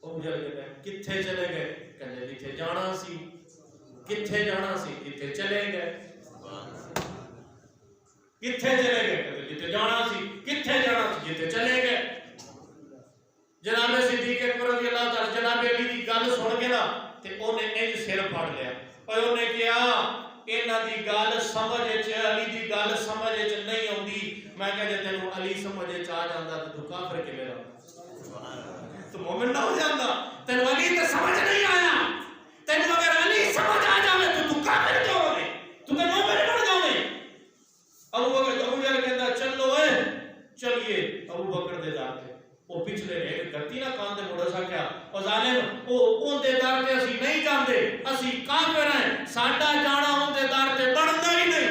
A: ابو جہل کہتا ہے کتھے چلے گئے؟ کہندے جتھے جانا سی، کتھے جانا سی؟ جتھے چلے گئے۔ کتھے چلے گئے؟ کہندے جتھے جانا سی، کتھے جانا سی؟ جتھے چلے گئے۔ جناب صدیق اکبر رضی اللہ تعالی جناب علی دی گل سن کے نا تے اونے انج سر پھڑ لیا، اور اونے کہا انہاں دی گل سمجھ وچ علی دی گل سمجھ وچ نہیں اوندی، میں کہ جے تینوں علی سمجھ وچ آ جاندا تے تو کافر کیویں رہندا؟ تو مومن نہ ہو جاندا؟ تینوں علی تے سمجھ نہیں آیا، تینوں اگر علی سمجھ آ جاوے تو کافر کیوں ہوے؟ تو تے مومن بن جاوے۔ ابو جہل کہندا چلو اے چلیے ابو بکر دے در تے، وہ پچھلے رہ گتی نہ کان دے مڑا سا کیا او ظالم او اون دے در تے اسی نہیں جاندے، اسی کافر ہیں، ساڈا جانا اون دے در تے بندا ہی نہیں،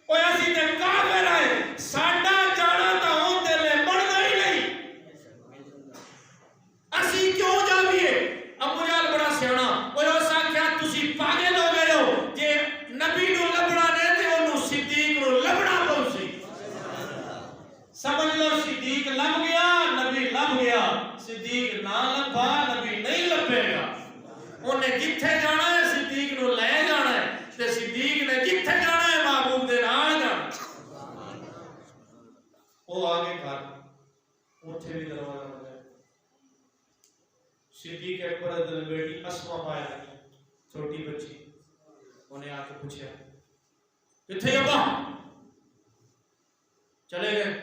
A: او اسی تے کافر ہیں، ساڈا جانا تا اون دے لے بندا ہی نہیں، اسی کیوں جاویے؟ ابو جہل بڑا سیاںا، او اس آکھیا تسی پاگل ہو گئے ہو، جے نبی نو لبنا نے تے اونوں صدیق نو لبنا پوسی، سمجھ لو صدیق لب گیا، نبی لب گیا، صدیق نہ لبا نبی نہیں لبے گا، انہیں کتھے جانا ہے صدیق نو لے جانا ہے، تے صدیق نے کتھے جانا ہے محبوب دے نال جانا۔ وہ آگے کر اتھے بھی دروازہ بن گیا، صدیق اکبر دی بیٹی اسما پایا چھوٹی بچی انہیں آ کے پوچھا کتنے ابا چلے گئے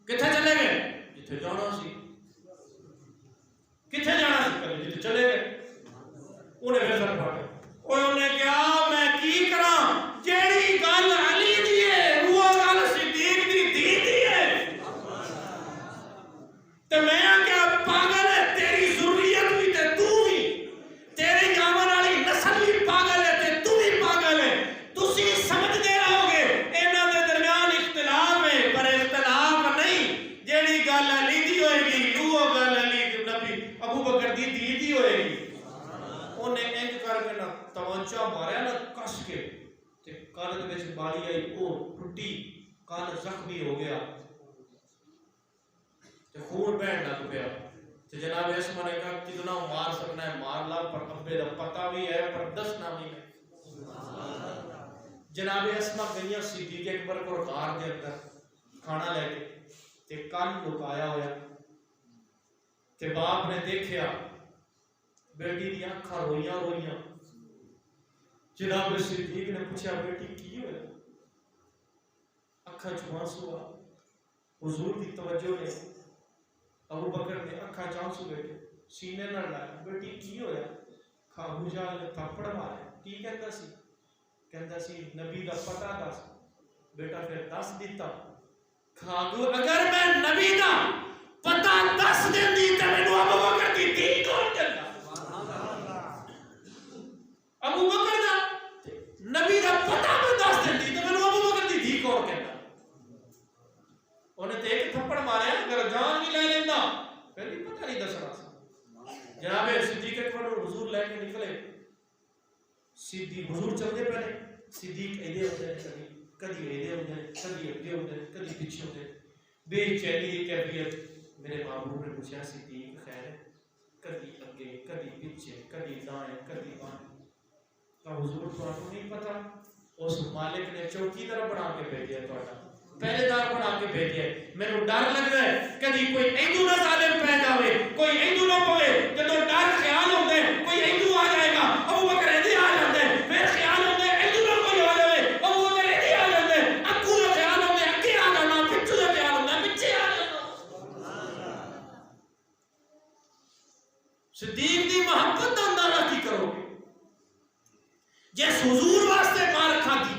A: کتنے چلے گئے جتنے جانا سی کتنے جانا سی جتنے چلے گئے انہیں پھر سر پڑ گئے انہیں کہا میں کی کرا جیڑی گل علی دی ہے وہ گل صدیق دی دی ہے تو میں کیا پاگل ہے تیری ضروریت بھی تے تو بھی تیری جامن والی نسل بھی پاگل ہے تے تو بھی پاگل ہے تسی سمجھتے رہو گے انہاں دے درمیان اختلاف ہے پر اختلاف نہیں جیڑی گل علی دی ہوئے گی وہ گل علی دی نبی ابو بکر دی ہوئے گی انہیں انج کر کے نا توجہ ماریا نا کس کے تے کان دے وچ بالی آئی او ٹوٹی کان زخمی ہو گیا تے خون بہن لگ پیا تے جناب اسما نے کہا کتنا مار سکنا ہے مار لا پر ابے دا پتہ بھی ہے پر دسنا بھی ہے جناب اسما گئیاں صدیق اکبر کو غار دے اندر کھانا لے کے تے کان لکایا ہویا تے باپ نے دیکھیا بیٹی دی آنکھاں رویاں جناب صدیق نے پوچھا بیٹی کی ہویا اکھاں چوں آنسو آ حضور دی توجہ نے ابو بکر نے اکھاں چوں آنسو بیٹھے سینے نال لایا بیٹی کی ہویا ابو جہل نے تھپڑ مارے کی کہندا سی نبی دا پتہ دس بیٹا پھر دس دیتا کھاگو اگر میں نبی دا پتہ دس دیندی تے مینوں ابو بکر دی دھی کون کردا ابو بکر دا نبی دا پتہ میں دس دیندی تے مینوں ابو بکر دی دھی کون کردا انہیں تے ایک تھپڑ ماریا اگر جان بھی لے لیندا پھر بھی پتہ نہیں دسنا جناب صدیق اکبر حضور لے کے نکلے صدیق حضور چلتے پہلے صدیق ایدے ہوتے ہیں کدی ایدے ہوتے ہیں کدی اگے ہوتے ہیں کدی پیچھے ہوتے ہیں بے چینی کی کیفیت میرے محبوب نے پوچھا صدیق خیر ہے کدی اگے کدی پیچھے کدی دائیں کدی بائیں تو حضور تو آپ کو نہیں پتا اس مالک نے چوکیدار بنا کے بھیجا تھوڑا پہلے دار بنا کے بھیجے میرے ڈر لگ رہا ہے کدی کوئی ایدو نہ ظالم پہ جاوے کوئی ایدو نہ پوے جدو ڈر خیال ہوتا ہے کوئی ایدو آ جائے گا ابو بکر ایدے آ جاتے ہیں پھر خیال ہوتا ہے ایدو نہ کوئی آ جائے ابو بکر ایدے آ جاتے ہیں اکو نہ خیال ہوتا ہے اکے آ جانا پچھو نہ خیال ہوتا ہے پچھے آ جانا صدیق دی محبت دا اندازہ کی کرو گے جس حضور واسطے مار کھا دی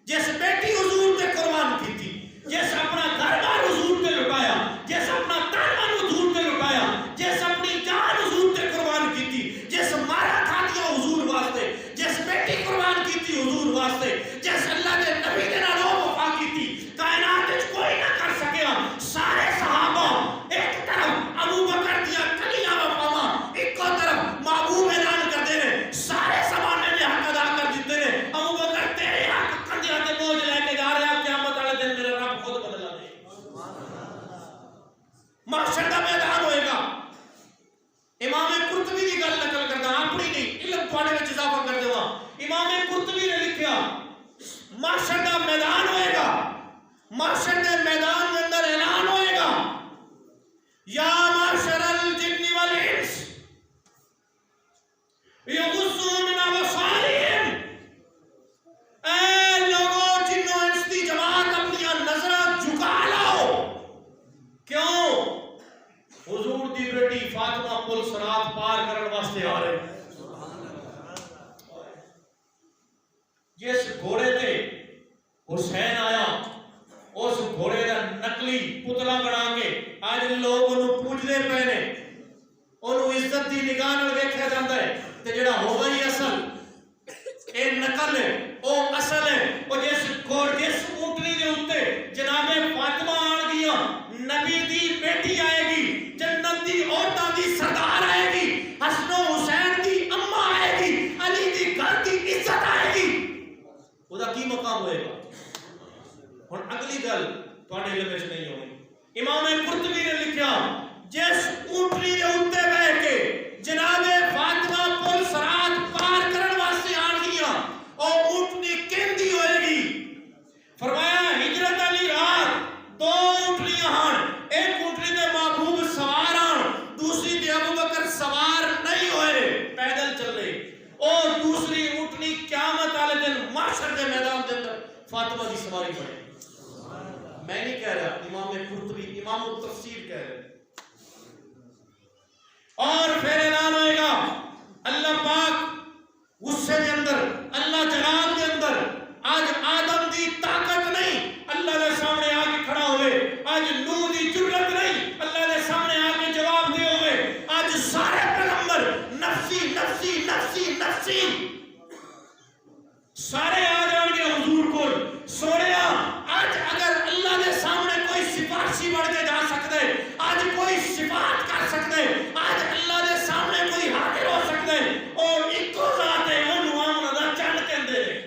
A: جس بیٹی حضور تے قربان کی تھی جس اپنا گھر بار حضور تے لٹایا جس اپنا تن من حضور تے لٹایا جس اپنی جان حضور تے قربان کی تھی جس مارا کھا دیا حضور واسطے جس بیٹی قربان کی تھی حضور واسطے جس اللہ دے نبی دے نال وفا کی تھی کائنات وچ کوئی نہ کر سکیا سارے صحابہ ایک طرف ابو بکر دیا کلیاں وفاواں ایک طرف محبوب اعلان کردے نے سارے زمانے میں حق ادا کر دیتے نے ابو بکر تیرے حق کندھیاں تے بوجھ لے کے جا رہا قیامت والے دن میرے رب خود بدلا دے محشر دا میدان ہوئے گا امام قرطبی دی گل نقل کردا اپنی نہیں علم تواڈے وچ اضافہ کر دیواں امام قرطبی نے لکھیا محشر دا میدان ہوئے گا محشر دے میدان دے اندر اعلان ہوئے گا یا معشر الجن والانس یغضوا من ابصارہم اے لوگوں جنوں انس دی جماعت اپنی نظراں جھکا لاؤ کیوں حضور دی بیٹی فاطمہ پل صراط پار کرن واسطے آ رہے جس گھوڑے تے حسین آیا اس گھوڑے دا نقلی پتلا بنا کے آج لوگ انہوں پوجدے پے نے انہوں عزت دی نگاہ نال ویکھیا جاندا ہے تے جڑا ہوگا ہی اصل اے نقل ہے او اصل ہے او جس اونٹنی دے اوتے جناب فاطمہ آن گیا نبی دی بیٹی آئے گی جنت دی عورتاں دی سردار آئے گی حسن و حسین دی اماں آئے گی علی دی گھر دی عزت آئے گی او دا کی مقام ہوئے گا ہن اگلی گل تواڈے علم وچ نہیں ہوئی امام قرطبی نے لکھیا جس اونٹنی دے اوتے بیٹھ کے جناب فاطمہ پل صراط پار کرن واسطے آن گیا او اونٹنی کیندی ہوئے گی فرمایا ہجرت والی رات دو اونٹنیاں ہن ایک اونٹنی تے محبوب سوار ہن دوسری تے ابو بکر سوار نہیں ہوئے پیدل چلے اور دوسری سواری پڑھیں. میں نہیں کہہ رہا، امام قرطبی امام التفسیر کہہ رہے. اور پھر اعلان ہوئے گا اللہ پاک غصے دے اندر، اللہ جلال دے اندر آج آدم دی طاقت نہیں اللہ دے سامنے آ کے کھڑا ہوئے، آج نوح دی جرت نہیں اللہ دے سامنے آ کے جواب دے ہوئے. آج سارے پیغمبر نفسی نفسی نفسی نفسی سارے آ جان گے حضور کو. سوڑیا آج اگر اللہ دے سامنے کوئی سفارشی بڑھ کے جا سکتے، آج کوئی شفاعت کر سکتے، آج اللہ دے سامنے کوئی حاضر ہو سکتے، اور ایکو ذات ہے انہوں آمنا دا چند کہندے نے.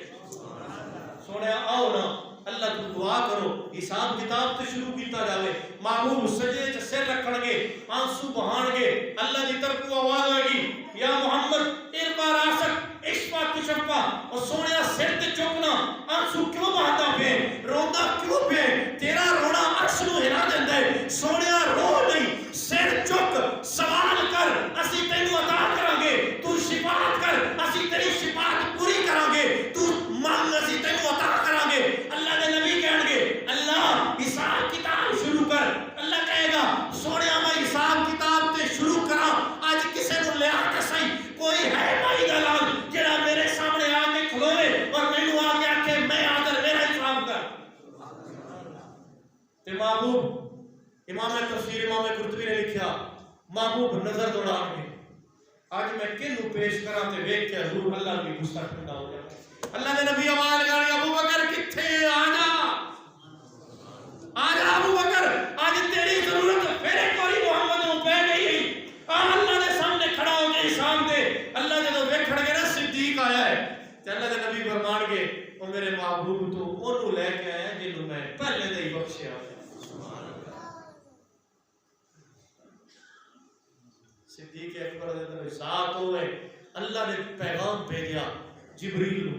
A: سوڑیا آؤ نا اللہ کو دعا کرو، حساب کتاب تو شروع کیتا جاوے. محبوب سجدے چ سر رکھن گے، آنسو بہان گے، اللہ دی طرف کو آواز آئے گی یا محمد ارفع راسک اشفع تشفع. اور سونیا سر تے چکنا، آنسو کیوں بہاتا پہ، روندا کیوں پہ، تیرا رونا عرش نو ہلا دیندا ہے. سونیا رو نہیں، سر چک، سوال کر، اسی تینوں عطا کران گے. تو شفاعت کر، اسی تیری شفاعت پوری کران گے. تو مانگ، اسی تینوں عطا کران گے. اللہ دے نبی کہن گے اللہ حساب کتاب شروع کر. اللہ کہے گا سونیا میں حساب کتاب تے شروع کراں. آج کسے نو لے آ کے صحیح کوئی ہے بھائی دلال جڑا میرے سامنے آ کے کھلوے اور مینوں آ کے آکھے میں آدر میرا حساب کر. تے محبوب امام تفسیر امام قرطبی نے لکھیا محبوب نظر دوڑان گے آج میں کنوں پیش کراں تے ویکھ کے حضور اللہ بھی غصہ ٹھنڈا ہو جائے. اللہ دے نبی آواز لگائی ابو بکر کتھے آ جا، آ جا ابو بکر، آج تیری ضرورت پھر کوئی محمد نو پہ گئی ہے. اللہ دے سامنے کھڑا ہو کے حساب دے. اللہ جدوں ویکھڑ گے نا صدیق آیا ہے تے اللہ دے نبی فرمان گے او میرے محبوب تو اونوں لے کے آیا جنوں میں پہلے دے ہی بخشیا. صدیق اکبر دے اندر ذات ہوئے اللہ نے پیغام بھیجا جبریل نو.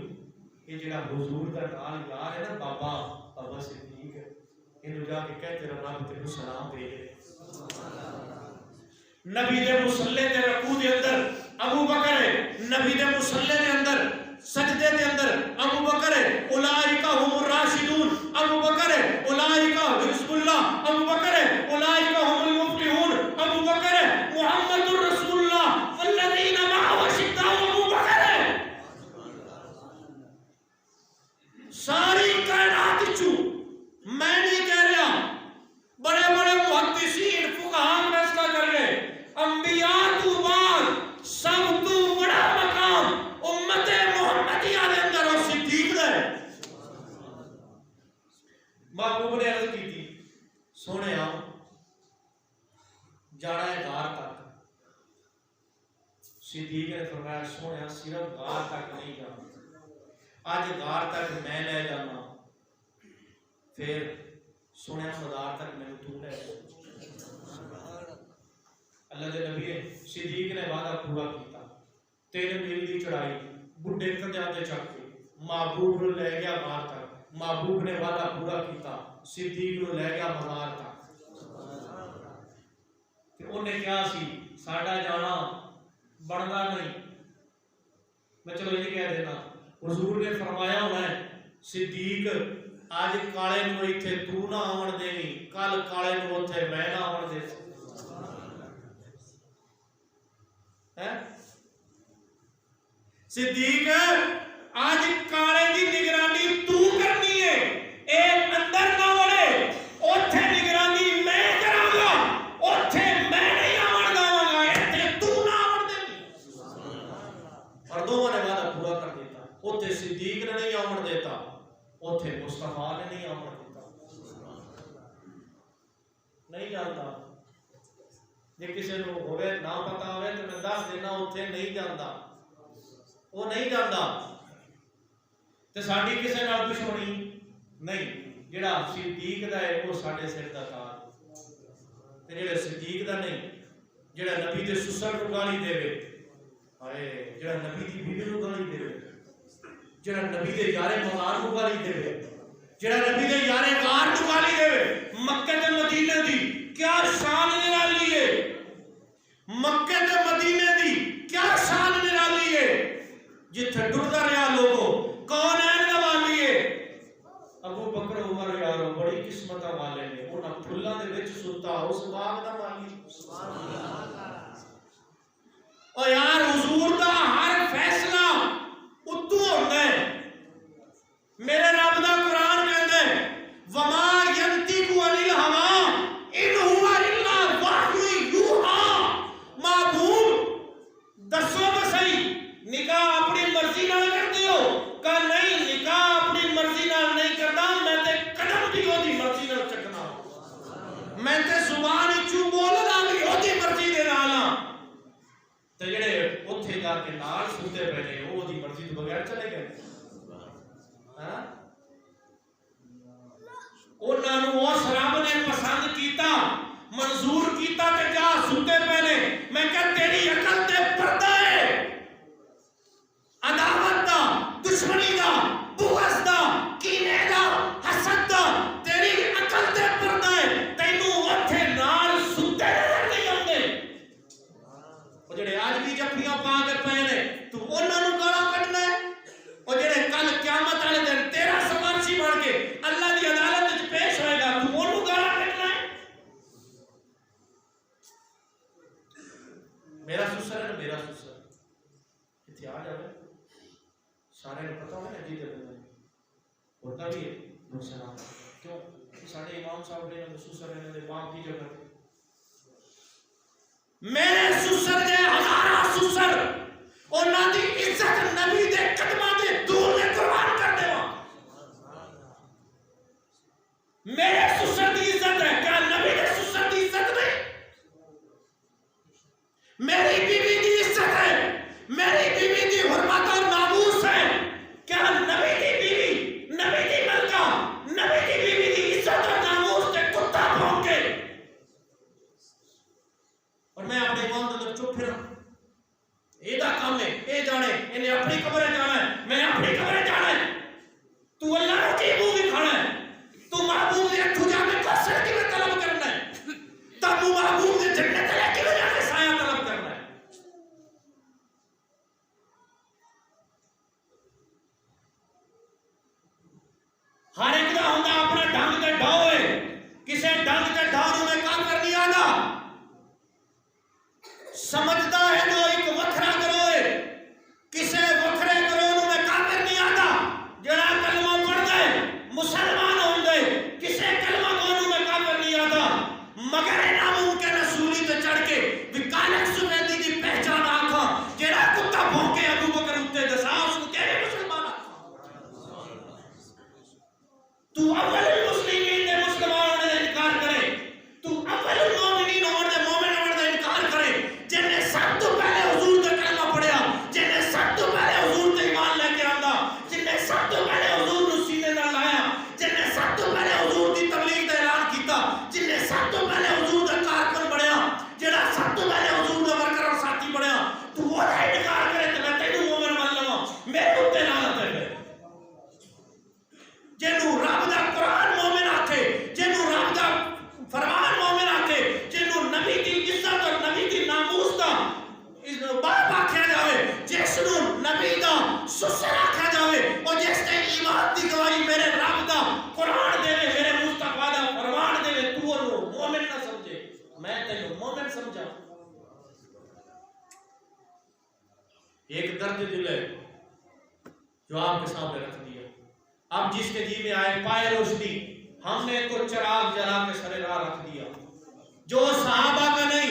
A: یہ جڑا حضور دا نال یار ہے نا بابا صدیق اینو جا کے کہہ تیرا رب تینوں سلام بھیجے. نبی دے مصلی تے رکوع دے اندر ابو بکر ہے، نبی دے مصلی دے اندر سجدے دے اندر ابو بکر ہے. اولئک هم الراشدون ابو بکر ہے. اولئک حزب اللہ ابو بکر ہے. اولئک هم المفلحون ابو بکر ہے. محمد رسول اللہ والذین معه اشداء ابو بکر ہے. ساری کائنات چو میں نہیں کہہ رہا، بڑے بڑے محدثین فقہاء فیصلہ کر گئے انبیاء تو بعد سب تو بڑا مقام امت محمدیہ دے اندر اور صدیق دا ہے. محبوب نے عرض کی تھی سونے آؤ جانا ہے غار تک. صدیق نے فرمایا سونے صرف غار تک نہیں جانا، آج غار تک میں لے جانا، پھر سونے مزار تک میں تو لے جانا. اللہ دے نبی صدیق نے وعدہ پورا کیتا. 3 میل دی چڑھائی بڈھے کندھیاں تے چک کے محبوب نو لے گیا غار تک. محبوب نے وعدہ پورا کیتا، صدیق نو لے گیا مزار تک. تے انہیں کیا سی ساڈا جانا بننا نہیں. میں چلو یہ کہہ دینا حضور نے فرمایا ہونا ہے صدیق آج کالے نو ایتھے تو نہ آون دینی، کل کالے نو اوتھے میں نہ آون دے. صدیق آج کالے دی نگرانی تو کرنی ہے، اے اندر نہ وڑے، اوتھے نگرانی میں کراں گا، اوتھے میں نہیں آون داواں گا، ایتھے تو نہ آون دینی. اور دونوں نے وعدہ پورا کر دیتا. اوتھے صدیق نے نہیں آون دیتا، اوتھے مصطفیٰ نے نہیں آون دیتا. نہیں جانتا جے کسی نو ہوے نہ پتا ہوے تو میں دس دینا اوتھے نہیں جاندا، وہ نہیں جاندا. تے ساڈی کسے نال دشمنی نہیں، جڑا صدیق دا ہے وہ ساڈے سر دا تاج. تے جڑا صدیق دا نہیں، جڑا نبی دے سسر نو گالی دے، ہائے جڑا نبی دی بیوی نو گالی دے، جڑا نبی دے یارے مزار نو گالی دے، جڑا نبی دے یارے غار نو گالی دے. مکے تے مدینے دی کیا شان نرالی ہے، مکے تے مدینے دی کیا شان نرالی ہے. جتھے ڈردا رہا لوگوں کون ہے نوالی ہے ابو نگاہ کے نال سوتے پہنے وہ دی مرضی تو بغیر چلے گئے انہاں نوں اس رب نے پسند کیتا منظور کیتا کہ جا سوتے پہنے میں کہ تیری عقل تے پردہ ہے عداوت دا دشمنی دا بغض دا کینے دا حسد دا تیری عقل تے پردہ ہے تینوں اوتھے نال سوتے نظر نہیں آندے او جڑے آج بھی جفیاں پا کے پئے نے تو انہاں نوں گالاں کڈنا ہے او جڑے کل قیامت والے دن تیرا سفارشی بن کے اللہ دی عدالت وچ پیش ہوئے گا تو انہوں گالاں کڈنا ہے میرا سسر ہے میرا سسر اتنے آ جائے سارے نے پتہ ہونا جی دے بندے ہوتا بھی ہے نقصان کیوں سارے امام صاحب نے سسر نے باپ کی جگہ میرے سسر دے ہزارہ سسر انہاں دی عزت نبی دے قدماں دے دور نے قربان کر دیواں میرے سسر دی عزت ہے کیا نبی دے سسر دی عزت نہیں میری بیوی دی عزت ہے میری بیوی دی حرمت اور ناموس ہے کیا نبی دی بیوی نبی دی ملکہ نبی دی بیوی دی عزت اور ناموس تے کتا بھونکے اور میں اپنے ایمان اندر چپ پھرا ایدہ کام ہے اے جانے انہیں اپنی قبریں جانا ہے میں اپنی قبریں جانا ہے تو اللہ رو کی منہ بھی کھانا ہے تو محبوب دے تجھا میں قصر کی میں طلب کرنا ہے تب وہ محبوب دے جنت لے کی وجہ میں سایہ طلب کرنا ہے ہر ایک دا ہوندہ اپنا ڈھنگ تے ڈھاؤ ہے کسے ڈھنگ تے ڈھاؤ میں کام کرنی آنا سمجھتا ہے جو ایک وکھرا کرو ہے کسے وکھرے کرو میں کام کرنی آتا جڑا کلمہ پڑھ دے مسلمان ہوں دے کسے کلمہ گونوں میں کام کرنی آتا مگر ناممکن رسولی تے چڑھ کے وکالت سمیدی دی پہچان آکھا جڑا کتا بھونکے ابو بکر اتے دسا اس کو کہے مسلمان آکھا تو اول المسلمین دے مسلمان ہونے دے انکار کرے تو اول المومنین ہونے دے مومن ہونے دے انکار کرے جنہیں سب تو پہلے حضور دے کلمہ پڑھیا جنہیں سب تو پہلے حضور دے ایمان لے کے آندا جنہیں سب تو پہلے حضور نو سینے نال لایا جنہیں سب تو پہلے حضور دی تبلیغ دا اعلان کیتا جنہیں سب تو پہلے حضور دا کارکن بنیا جڑا سب تو پہلے حضور دا ورکر اور ساتھی بنیا تو وہ دا انکار کرے تے میں تینوں مومن مان لواں میرے اوتے لعنت ہے جنوں رب دا قرآن مومن آکھے جنوں رب دا فرمان مومن آکھے جنوں نبی دی عزت اور نبی دی ناموس دا باپ آکھیا جاوے جس نوں نبی دا سسر آکھیا جاوے اور جس نے ایمان دی گواہی میرے رب دا قرآن دے میرے مصطفیٰ دا فرمان دے تو انہوں مومن نہ سمجھے میں تینوں مومن سمجھا ایک درد دل ہے جو آپ کے سامنے رکھ دیا اب جس کے جی میں آئے پائے روشنی ہم نے تو چراغ جلا کے سر راہ رکھ دیا جو صحابہ کا نہیں